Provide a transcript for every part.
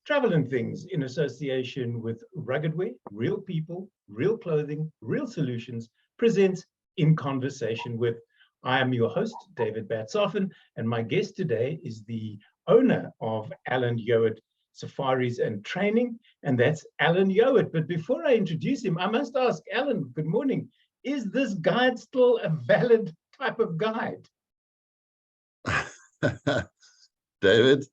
Travel and Things, in association with Rugged Wear, Real People, Real Clothing, Real Solutions, presents In Conversation With. I am your host, David Batsoffen, and my guest today is the owner of Alan Yeowart Safaris and Training, and that's Alan Yeowart. But before I introduce him, I must ask, Alan, good morning. Is this guide still a valid type of guide? David,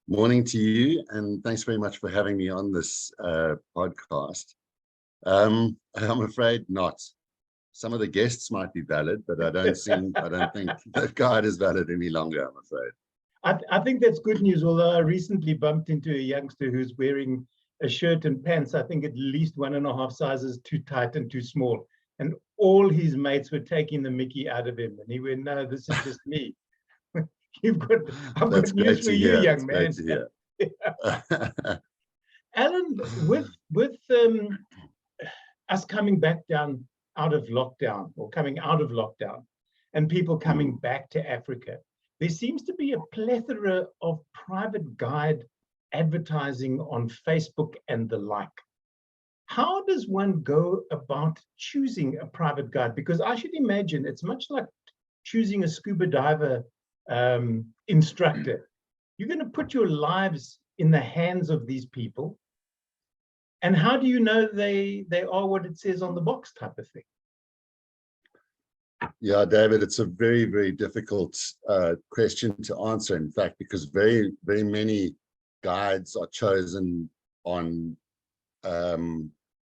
morning to you, and thanks very much for having me on this podcast. I'm afraid not. Some of the guests might be valid, but I don't think the guide is valid any longer, I'm afraid. I think that's good news, although I recently bumped into a youngster who's wearing a shirt and pants, I think at least 1.5 sizes too tight and too small. And all his mates were taking the mickey out of him. And he went, no, this is just me. I've got news for you, young man. Alan, with us coming back down out of lockdown, or coming out of lockdown, and people coming back to Africa, there seems to be a plethora of private guide advertising on Facebook and the like. How does one go about choosing a private guide? Because I should imagine it's much like choosing a scuba diver instructor. You're going to put your lives in the hands of these people. And how do you know they are what it says on the box, type of thing? Yeah, David, it's a very, very difficult question to answer, in fact, because very, very many guides are chosen on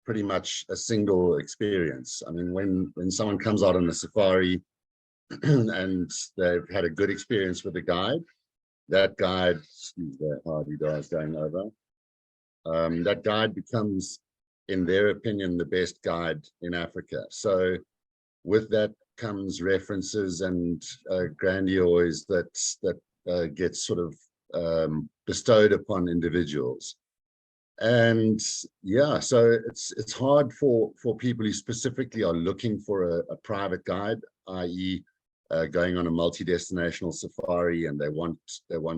pretty much a single experience. I mean, when someone comes out on a safari and they've had a good experience with the guide, that guide, excuse the hardy guys going over, that guide becomes, in their opinion, the best guide in Africa. So with that comes references and grandeurs that gets sort of bestowed upon individuals. And yeah, so it's hard for people who specifically are looking for a private guide, i.e. Going on a multi-destinational safari, and they want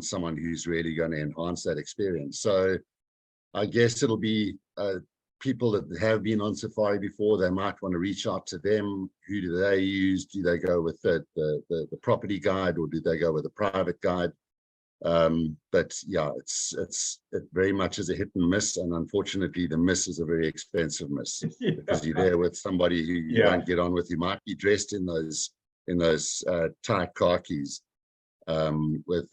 someone who's really going to enhance that experience. So I guess it'll be people that have been on safari before. They might want to reach out to them. Who do they use? Do they go with the property guide, or do they go with a private guide? But yeah, it very much is a hit and miss, and unfortunately the miss is a very expensive miss. Yeah. Because you're there with somebody who you don't get on with. You might be dressed in those tight khakis with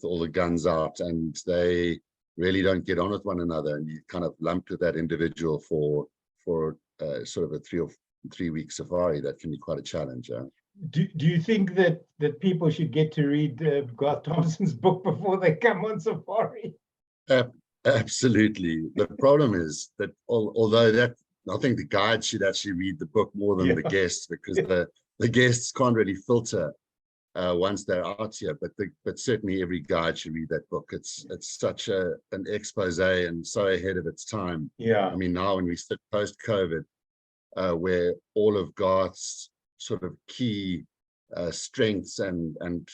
all the guns out, and they really don't get on with one another, and you kind of lumped with that individual for sort of a 3 week safari. That can be quite a challenge. Do you think that people should get to read Garth Thompson's book before they come on safari? Absolutely. The problem is that although that, I think the guide should actually read the book more than the guests, because the guests can't really filter once they're out here, but certainly every guide should read that book. It's such an expose and so ahead of its time. Yeah. I mean, now when we sit post-COVID, where all of Garth's sort of key strengths and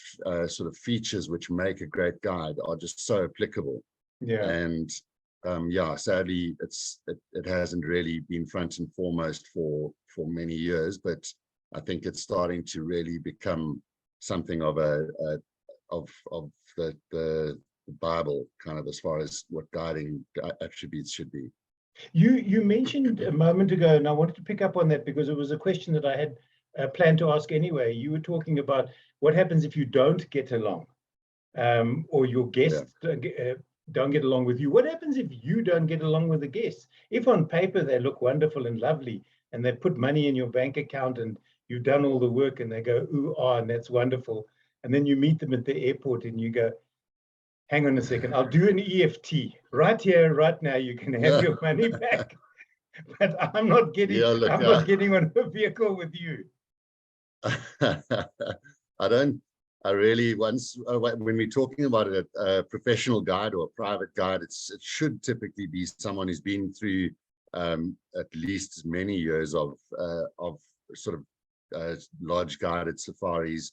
sort of features which make a great guide are just so applicable. Yeah. And yeah, sadly, it hasn't really been front and foremost for many years, but I think it's starting to really become something of the Bible, kind of, as far as what guiding attributes should be. You mentioned a moment ago, and I wanted to pick up on that because it was a question that I had planned to ask anyway. You were talking about what happens if you don't get along, or your guests don't get along with you. What happens if you don't get along with the guests? If on paper they look wonderful and lovely, and they put money in your bank account, and you've done all the work, and they go, ooh, ah, and that's wonderful. And then you meet them at the airport and you go, hang on a second, I'll do an EFT right here, right now. You can have your money back. But I'm not getting on a vehicle with you. When we're talking about a professional guide or a private guide, it should typically be someone who's been through at least many years of sort of large guided safaris.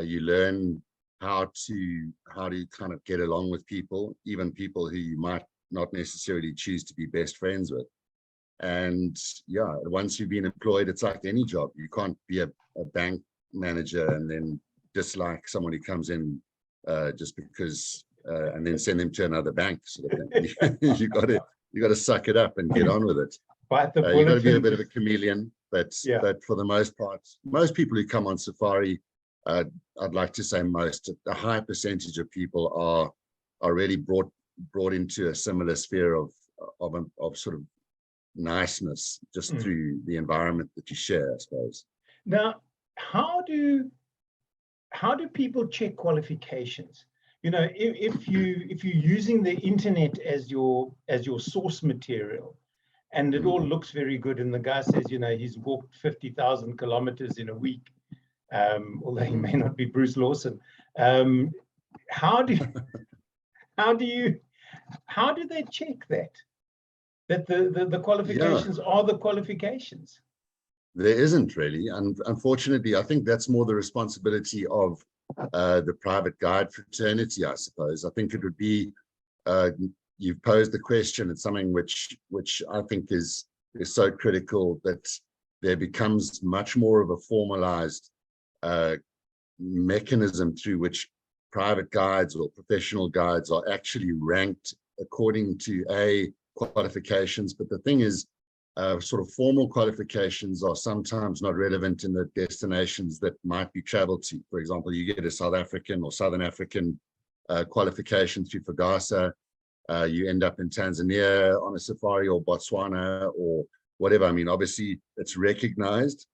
You learn how to kind of get along with people, even people who you might not necessarily choose to be best friends with. And yeah, once you've been employed, it's like any job. You can't be a bank manager and then dislike someone who comes in just because and then send them to another bank sort of thing. you got to suck it up and get on with it. Bite the You got to bullet be a and bit of a just- chameleon, but Yeah. for the most part, most people who come on safari, I'd like to say a high percentage of people are really brought into a similar sphere of sort of niceness just through the environment that you share, I suppose. Now, how do people check qualifications? You know, if you're using the internet as your source material, and it all looks very good, and the guy says, you know, he's walked 50,000 kilometers in a week, although he may not be Bruce Lawson. How do they check that the qualifications are the qualifications? There isn't really, and unfortunately, I think that's more the responsibility of the private guide fraternity, I suppose. I think it would be, you've posed the question, it's something which I think is so critical, that there becomes much more of a formalized mechanism through which private guides or professional guides are actually ranked according to qualifications. But the thing is, sort of formal qualifications are sometimes not relevant in the destinations that might be traveled to. For example, you get a South African or Southern African qualification through FAGASA, you end up in Tanzania on a safari, or Botswana, or whatever. I mean, obviously it's recognized,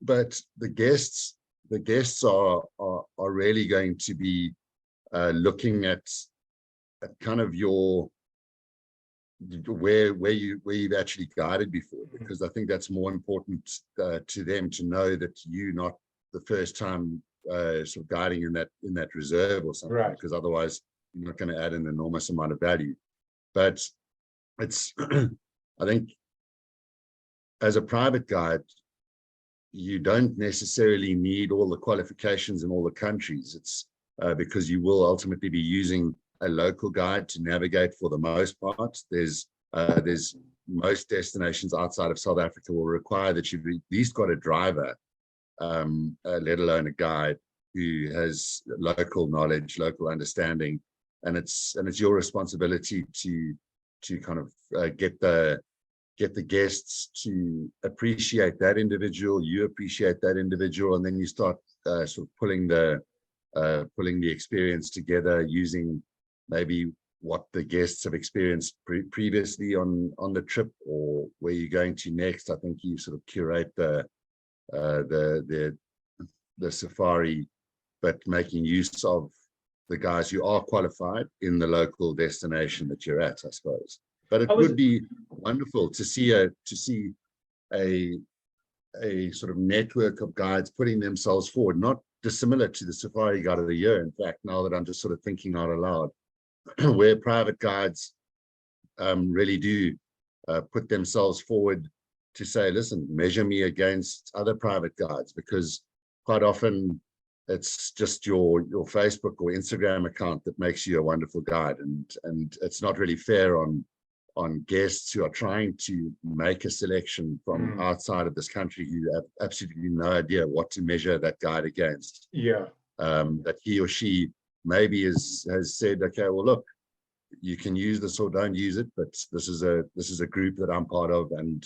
but the guests are really going to be looking at kind of your where you've actually guided before, because I think that's more important to them to know that you're not the first time sort of guiding in that reserve or something, Right. because otherwise you're not going to add an enormous amount of value. But it's I think as a private guide, you don't necessarily need all the qualifications in all the countries. It's because you will ultimately be using a local guide to navigate for the most part. There's most destinations outside of South Africa will require that you've at least got a driver, let alone a guide who has local knowledge, local understanding, and it's your responsibility to kind of get the guests to appreciate that individual. You appreciate that individual, and then you start sort of pulling the experience together using maybe what the guests have experienced previously on the trip, or where you're going to next. I think you sort of curate the safari, but making use of the guys who are qualified in the local destination that you're at, I suppose. But it would be wonderful to see a sort of network of guides putting themselves forward, not dissimilar to the Safari Guide of the Year. In fact, now that I'm just sort of thinking out aloud, where private guides really do put themselves forward to say, listen, measure me against other private guides, because quite often it's just your Facebook or Instagram account that makes you a wonderful guide, and it's not really fair on guests who are trying to make a selection from outside of this country, who have absolutely no idea what to measure that guide against. Yeah. That he or she maybe has said, okay, well, look, you can use this or don't use it, but this is a group that I'm part of, and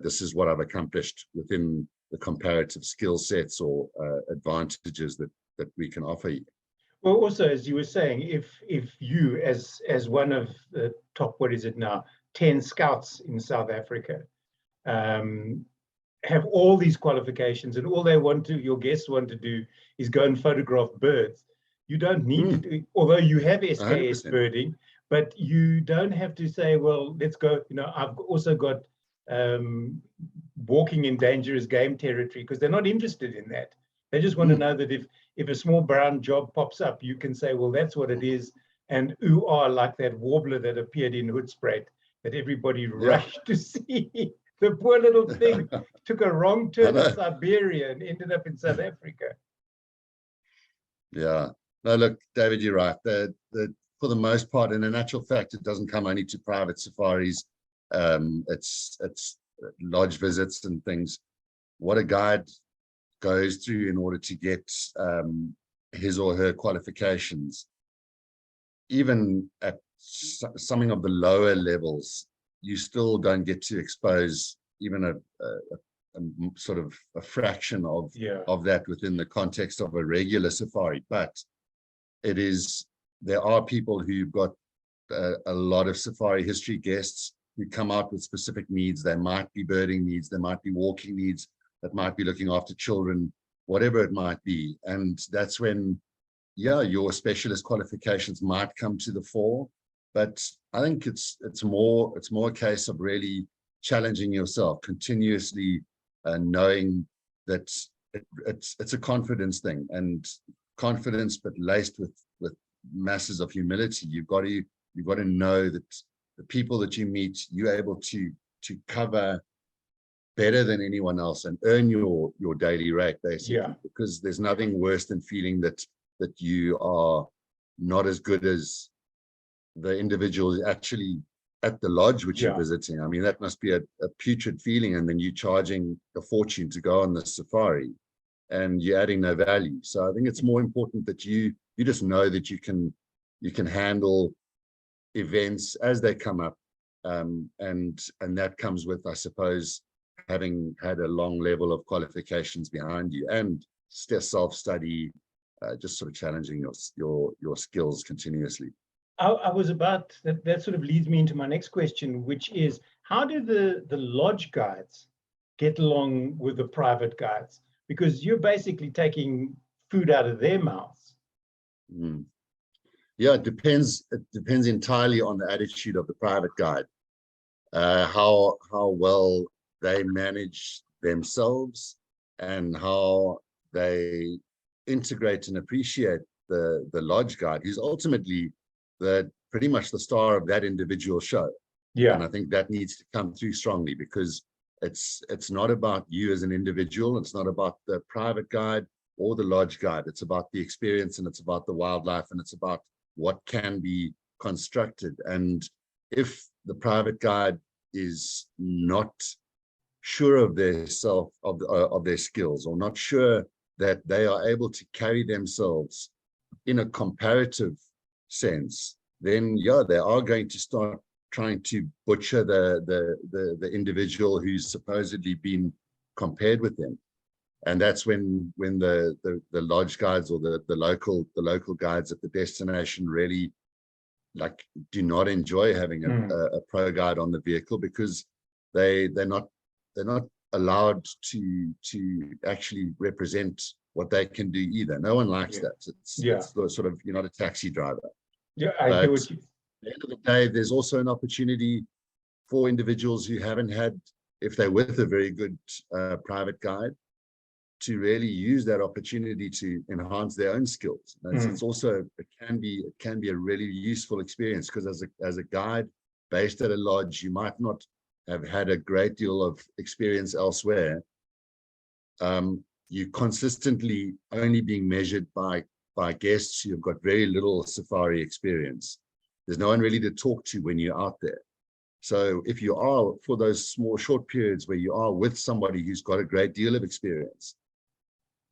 this is what I've accomplished within the comparative skill sets or advantages that we can offer you. Well, also, as you were saying, if you, as one of the top, what is it now, 10 scouts in South Africa, have all these qualifications, and all your guests want to do is go and photograph birds, you don't need to do, although you have SKS 100%. birding, but you don't have to say, well, let's go. You know, I've also got walking in dangerous game territory, because they're not interested in that. They just want to know that if a small brown job pops up, you can say, well, that's what it is. And like that warbler that appeared in Hoedspruit that everybody rushed to see. The poor little thing took a wrong turn in Siberia and ended up in South Africa. Yeah, No, look, David, you're right. For the most part, and in actual fact, it doesn't come only to private safaris. It's lodge visits and things. What a guide goes through in order to get his or her qualifications, even at something of the lower levels, you still don't get to expose even a sort of a fraction of that within the context of a regular safari. But there are people who've got a lot of safari history guests who come out with specific needs. They might be birding needs, there might be walking needs, that might be looking after children, whatever it might be. And that's when, your specialist qualifications might come to the fore. But I think it's more a case of really challenging yourself continuously, knowing that it's a confidence thing, and confidence, but laced with masses of humility. You've got to know that the people that you meet, you're able to cover better than anyone else and earn your daily rate, basically. Because there's nothing worse than feeling that you are not as good as the individual actually at the lodge which you're visiting. I mean, that must be a putrid feeling, and then you charging a fortune to go on the safari and you're adding no value. So I think it's more important that you just know that you can handle events as they come up, and that comes with, I suppose, having had a long level of qualifications behind you and self-study, just sort of challenging your skills continuously. I was about that sort of leads me into my next question, which is, how do the lodge guides get along with the private guides? Because you're basically taking food out of their mouths. Yeah, it depends entirely on the attitude of the private guide, how well they manage themselves and how they integrate and appreciate the lodge guide, who's ultimately pretty much the star of that individual show. And I think that needs to come through strongly, because it's not about you as an individual. It's not about the private guide or the lodge guide. It's about the experience, and it's about the wildlife, and it's about what can be constructed. And if the private guide is not sure of their skills, or not sure that they are able to carry themselves in a comparative sense, then they are going to start trying to butcher the individual who's supposedly been compared with them. And that's when the lodge guides or the local guides at the destination really do not enjoy having a pro guide on the vehicle, because they're not allowed to actually represent what they can do either. No one likes that. It's sort of, you're not a taxi driver. I hear what you. At the end of the day, there's also an opportunity for individuals who haven't had, if they're with a very good private guide, to really use that opportunity to enhance their own skills. It's also, it can be a really useful experience, because as a guide based at a lodge, you might not have had a great deal of experience elsewhere. You consistently only being measured by guests who have got very little safari experience. There's no one really to talk to when you're out there. So if you are, for those short periods where you are with somebody who's got a great deal of experience,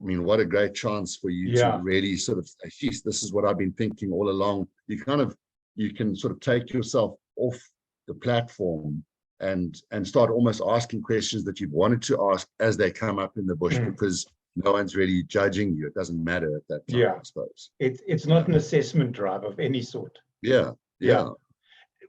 I mean, what a great chance for you to really sort of say, geez, this is what I've been thinking all along. You can sort of take yourself off the platform and start almost asking questions that you've wanted to ask as they come up in the bush, because no one's really judging you. It doesn't matter at that time, I suppose. It's not an assessment drive of any sort. Yeah.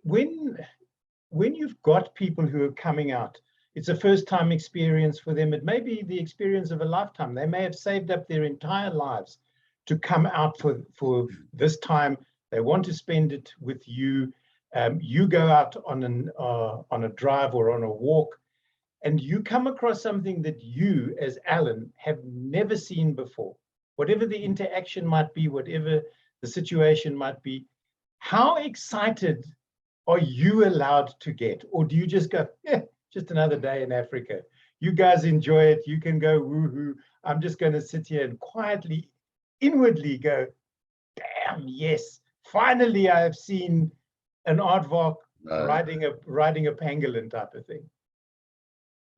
When you've got people who are coming out, it's a first-time experience for them. It may be the experience of a lifetime. They may have saved up their entire lives to come out for this time. They want to spend it with you. You go out on a drive or on a walk, and you come across something that you, as Alan, have never seen before. Whatever the interaction might be, whatever the situation might be, how excited are you allowed to get? Or do you just go, just another day in Africa? You guys enjoy it. You can go woohoo. I'm just going to sit here and quietly, inwardly go, bam, yes, finally I have seen an aardvark riding a pangolin type of thing.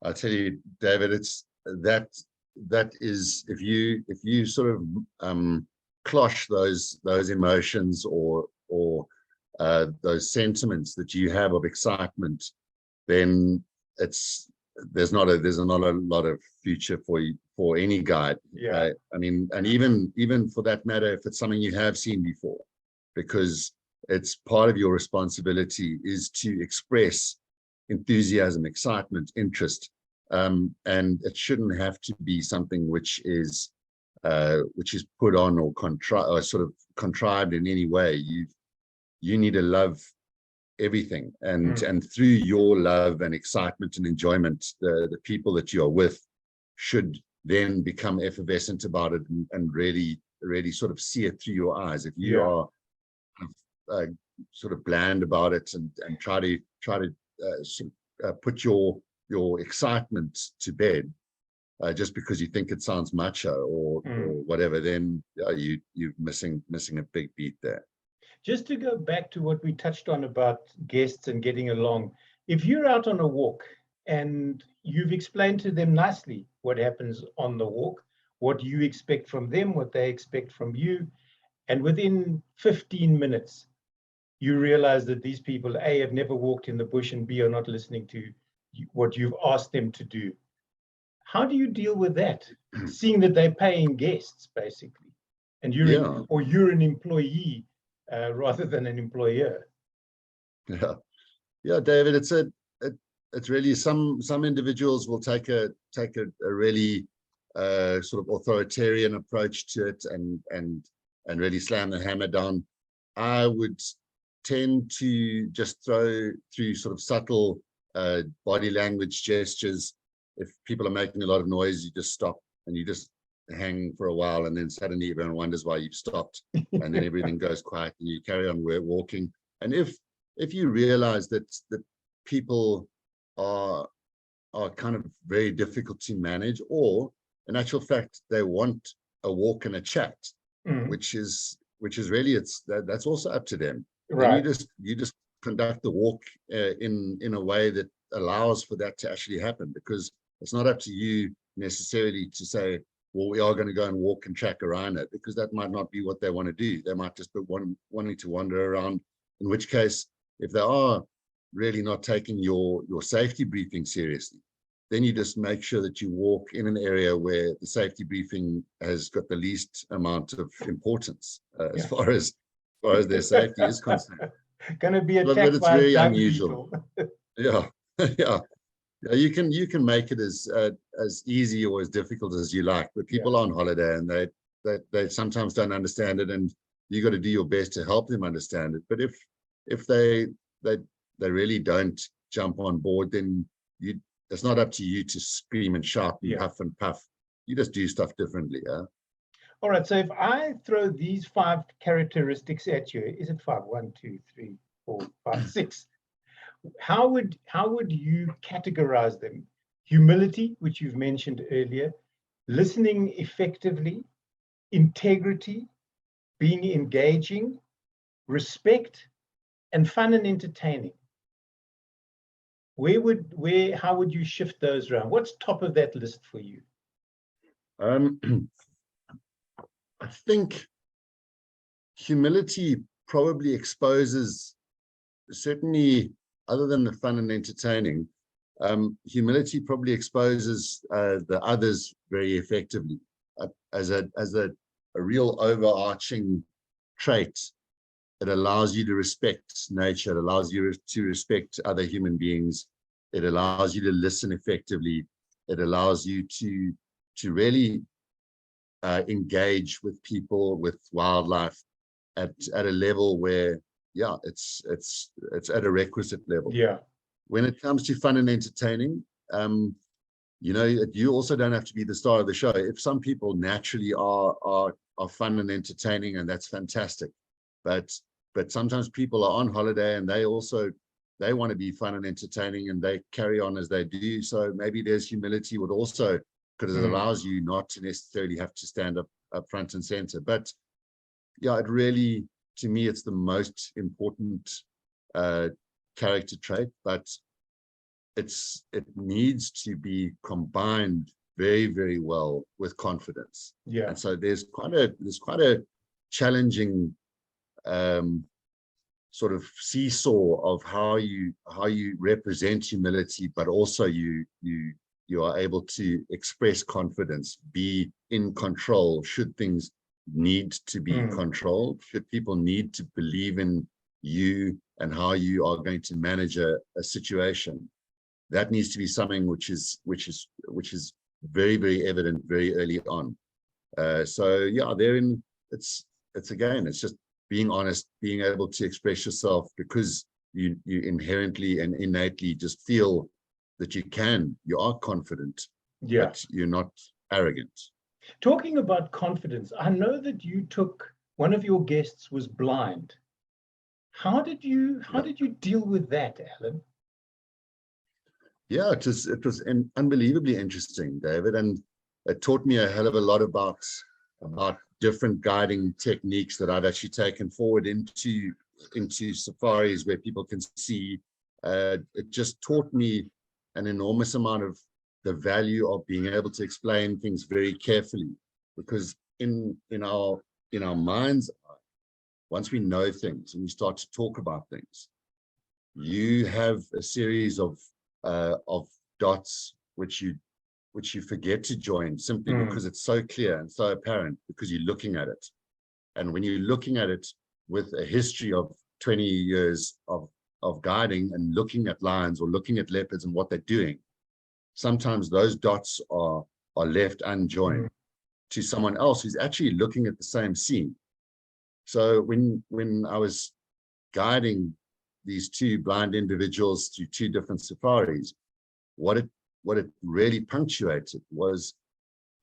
I tell you, David, it's that is, if you sort of cloche those emotions or those sentiments that you have of excitement, then there's not a lot of future for any guide. Yeah. I mean, and even for that matter, if it's something you have seen before, because it's part of your responsibility is to express enthusiasm, excitement, interest, and it shouldn't have to be something which is put on or sort of contrived in any way. You need to love everything, and through your love and excitement and enjoyment, the people that you are with should then become effervescent about it and really sort of see it through your eyes. If you are sort of bland about it and try to put your excitement to bed just because you think it sounds macho or whatever, then you're missing a big beat there. Just to go back to what we touched on about guests and getting along, if you're out on a walk and you've explained to them nicely what happens on the walk, what you expect from them, what they expect from you, and within 15 minutes, you realize that these people, A, have never walked in the bush, and B, are not listening to what you've asked them to do. How do you deal with that, seeing that they're paying guests, basically, and you're an employee rather than an employer? Yeah, David. It's really some individuals will take a really sort of authoritarian approach to it and really slam the hammer down. I would tend to just through sort of subtle body language gestures. If people are making a lot of noise, you just stop and you just hang for a while, and then suddenly everyone wonders why you've stopped, and then everything goes quiet and you carry on walking. And if you realize that people are kind of very difficult to manage, or in actual fact they want a walk and a chat, which is really that's also up to them. Right. And you just conduct the walk in a way that allows for that to actually happen, because it's not up to you necessarily to say, well, we are going to go and walk and track around it, because that might not be what they want to do. They might just be wanting to wander around, in which case, if they are really not taking your safety briefing seriously, then you just make sure that you walk in an area where the safety briefing has got the least amount of importance as far as their safety is concerned. Going to be attacked but it's by very unusual. Yeah. You can make it as easy or as difficult as you like, but people are on holiday and they sometimes don't understand it, and you got to do your best to help them understand it. But if they really don't jump on board, then it's not up to you to scream and shout and huff and puff. You just do stuff differently. All right. So if I throw these 5 characteristics at you, is it 5? 1, 2, 3, 4, 5, 6. How would you categorize them? Humility, which you've mentioned earlier, listening effectively, integrity, being engaging, respect, and fun and entertaining. How would you shift those around? What's top of that list for you? I think humility probably exposes, certainly other than the fun and entertaining, humility probably exposes the others very effectively as a real overarching trait. It allows you to respect nature. It allows you to respect other human beings. It allows you to listen effectively. It allows you to really engage with people, with wildlife at a level where, it's at a requisite level. Yeah. When it comes to fun and entertaining, you also don't have to be the star of the show. If some people naturally are fun and entertaining, and that's fantastic, but sometimes people are on holiday and they want to be fun and entertaining, and they carry on as they do. So maybe there's humility would also, because it allows you not to necessarily have to stand up front and center. But yeah, it really, to me, it's the most important character trait, but it needs to be combined very, very well with confidence. Yeah. And so there's quite a challenging sort of seesaw of how you represent humility, but also you are able to express confidence, be in control should things need to be controlled, should people need to believe in you and how you are going to manage a situation. That needs to be something which is very, very evident very early on. So yeah, therein it's just being honest, being able to express yourself, because you inherently and innately just feel that you are confident, Yeah. but you're not arrogant. Talking about confidence, I know that one of your guests was blind. How did you deal with that, Alan? Yeah, it was unbelievably interesting, David, and it taught me a hell of a lot about different guiding techniques that I've actually taken forward into safaris where people can see. It just taught me an enormous amount of the value of being able to explain things very carefully, because in our mind's eye, once we know things and we start to talk about things, you have a series of dots which you forget to join, simply because it's so clear and so apparent, because you're looking at it. And when you're looking at it with a history of 20 years of guiding and looking at lions or looking at leopards and what they're doing, sometimes those dots are left unjoined to someone else who's actually looking at the same scene. So when I was guiding these two blind individuals to two different safaris, what it really punctuated was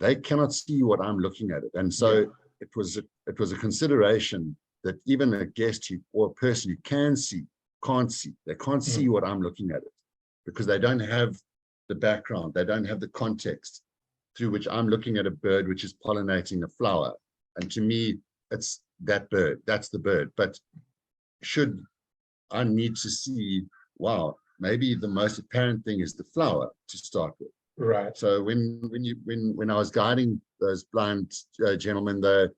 they cannot see what I'm looking at it. And so it was a consideration that even a guest or a person who can't see, they can't see what I'm looking at it, because they don't have the background, they don't have the context through which I'm looking at a bird which is pollinating a flower. And to me, it's that bird, that's the bird. But should I need to see, wow, maybe the most apparent thing is the flower to start with. Right. So when I was guiding those blind gentlemen, the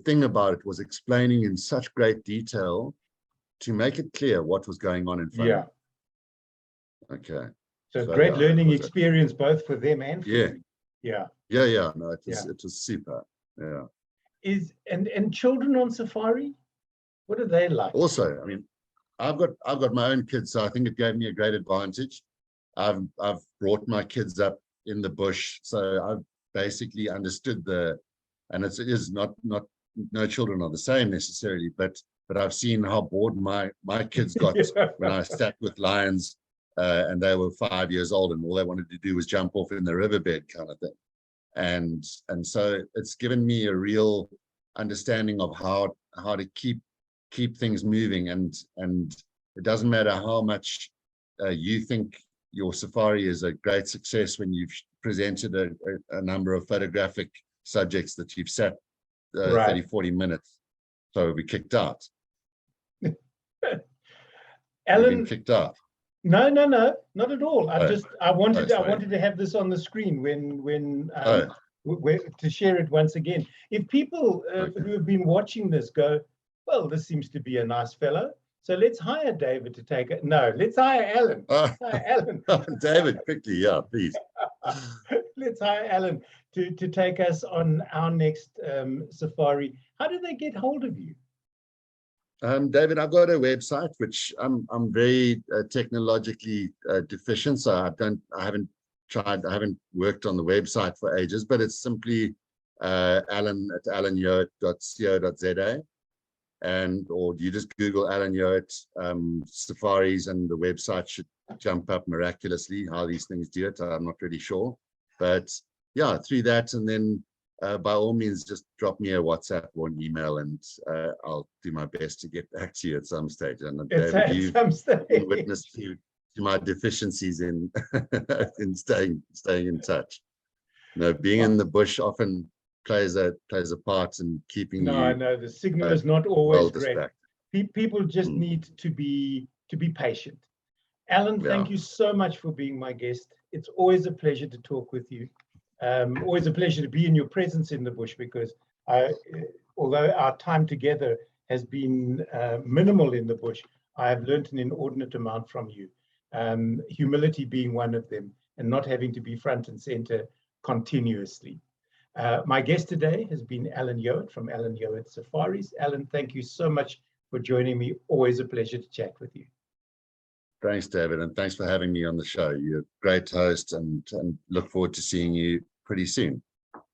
thing about it was explaining in such great detail to make it clear what was going on in front of them. Okay. So great learning experience both for them and for you. Yeah. No, it was super. Yeah. And children on safari, what are they like? Also, I mean, I've got my own kids, so I think it gave me a great advantage. I've brought my kids up in the bush, so I've basically understood and it is not no children are the same necessarily, but I've seen how bored my kids got when I sat with lions, and they were 5 years old, and all they wanted to do was jump off in the riverbed kind of thing. And so it's given me a real understanding of how to keep things moving, and it doesn't matter how much you think your safari is a great success when you've presented a number of photographic subjects that you've sat 30-40 minutes, so we kicked out. Alan, kicked out. No, not at all. I wanted to have this on the screen to share it once again. If people who have been watching this go, well, this seems to be a nice fellow, so let's hire David to take it. No, let's hire Alan. Alan. David, quickly, yeah, please. Let's hire Alan to take us on our next safari. How do they get hold of you? David, I've got a website which I'm very technologically deficient, so I haven't worked on the website for ages, but it's simply alan@alanyeowart.co.za, or you just Google Alan Yeowart safaris and the website should jump up miraculously. How these things do it, I'm not really sure, but yeah, through that, and then by all means, just drop me a WhatsApp or an email, and I'll do my best to get back to you at some stage. And David, you've been witness to my deficiencies in in staying in touch. You know, being in the bush often plays a part in keeping No, I you know the signal uh, is not well always great. distracted. People just Mm. need to be patient. Alan, Yeah. thank you so much for being my guest. It's always a pleasure to talk with you. Always a pleasure to be in your presence in the bush, because although our time together has been minimal in the bush, I have learned an inordinate amount from you. Humility being one of them, and not having to be front and center continuously. My guest today has been Alan Yeowart from Alan Yeowart Safaris. Alan, thank you so much for joining me. Always a pleasure to chat with you. Thanks, David, and thanks for having me on the show. You're a great host, and look forward to seeing you pretty soon.